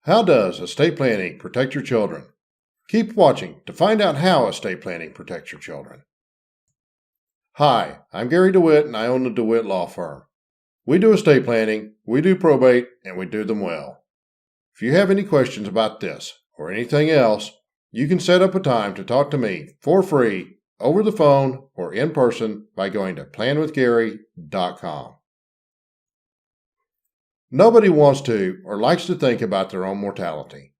How does estate planning protect your children? Keep watching to find out how estate planning protects your children. Hi, I'm Gary DeWitt and I own the DeWitt Law Firm. We do estate planning, we do probate, and we do them well. If you have any questions about this or anything else, you can set up a time to talk to me for free over the phone or in person by going to planwithgary.com. Nobody wants to or likes to think about their own mortality.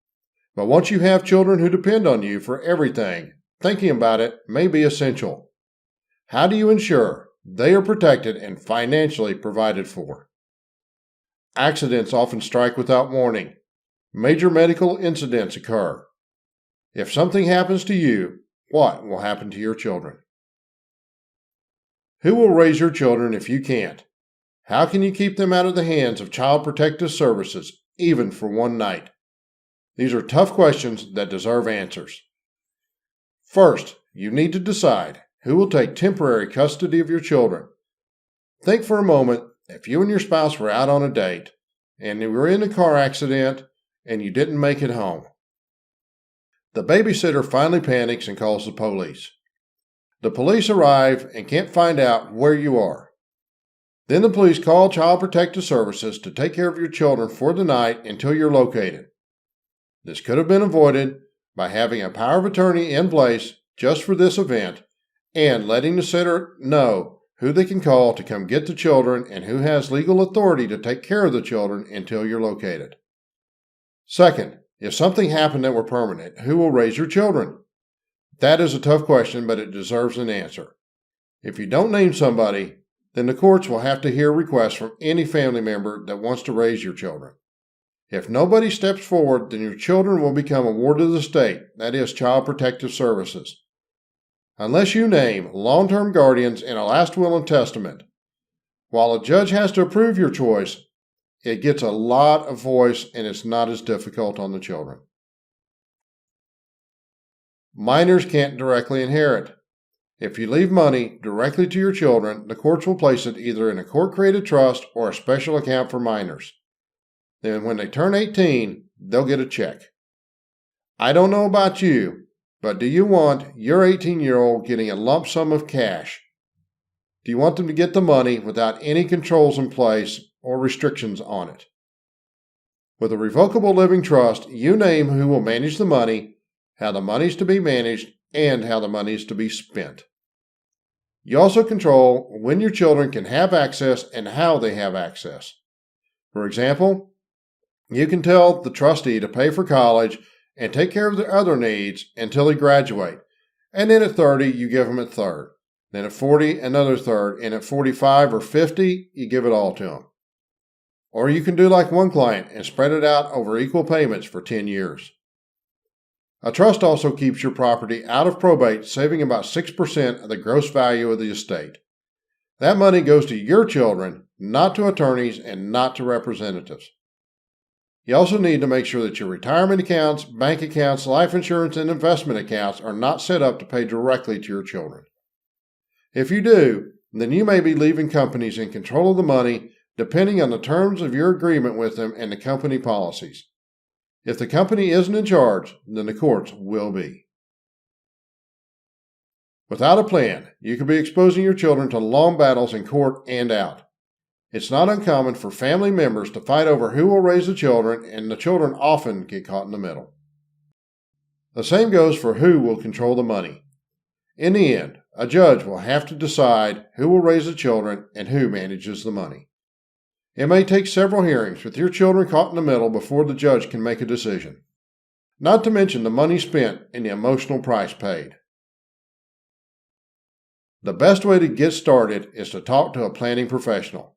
But once you have children who depend on you for everything, thinking about it may be essential. How do you ensure they are protected and financially provided for? Accidents often strike without warning. Major medical incidents occur. If something happens to you, what will happen to your children? Who will raise your children if you can't? How can you keep them out of the hands of Child Protective Services, even for one night? These are tough questions that deserve answers. First, you need to decide who will take temporary custody of your children. Think for a moment if you and your spouse were out on a date and you were in a car accident and you didn't make it home. The babysitter finally panics and calls the police. The police arrive and can't find out where you are. Then the police call Child Protective Services to take care of your children for the night until you're located. This could have been avoided by having a power of attorney in place just for this event and letting the sitter know who they can call to come get the children and who has legal authority to take care of the children until you're located. Second, if something happened that were permanent, who will raise your children? That is a tough question, but it deserves an answer. If you don't name somebody, then the courts will have to hear requests from any family member that wants to raise your children. If nobody steps forward, then your children will become a ward of the state, that is, Child Protective Services. Unless you name long-term guardians in a last will and testament. While a judge has to approve your choice, it gets a lot of voice and it's not as difficult on the children. Minors can't directly inherit. If you leave money directly to your children, the courts will place it either in a court-created trust or a special account for minors. Then when they turn 18, they'll get a check. I don't know about you, but do you want your 18-year-old getting a lump sum of cash? Do you want them to get the money without any controls in place or restrictions on it? With a revocable living trust, you name who will manage the money, how the money is to be managed, and how the money is to be spent. You also control when your children can have access and how they have access. For example, you can tell the trustee to pay for college and take care of their other needs until they graduate, and then at 30, you give them a third. Then at 40, another third, and at 45 or 50, you give it all to them. Or you can do like one client and spread it out over equal payments for 10 years. A trust also keeps your property out of probate, saving about 6% of the gross value of the estate. That money goes to your children, not to attorneys and not to representatives. You also need to make sure that your retirement accounts, bank accounts, life insurance, and investment accounts are not set up to pay directly to your children. If you do, then you may be leaving companies in control of the money depending on the terms of your agreement with them and the company policies. If the company isn't in charge, then the courts will be. Without a plan, you could be exposing your children to long battles in court and out. It's not uncommon for family members to fight over who will raise the children, and the children often get caught in the middle. The same goes for who will control the money. In the end, a judge will have to decide who will raise the children and who manages the money. It may take several hearings with your children caught in the middle before the judge can make a decision. Not to mention the money spent and the emotional price paid. The best way to get started is to talk to a planning professional.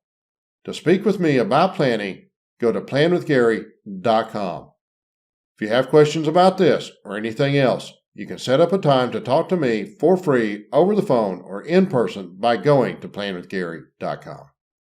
To speak with me about planning, go to planwithgary.com. If you have questions about this or anything else, you can set up a time to talk to me for free over the phone or in person by going to planwithgary.com.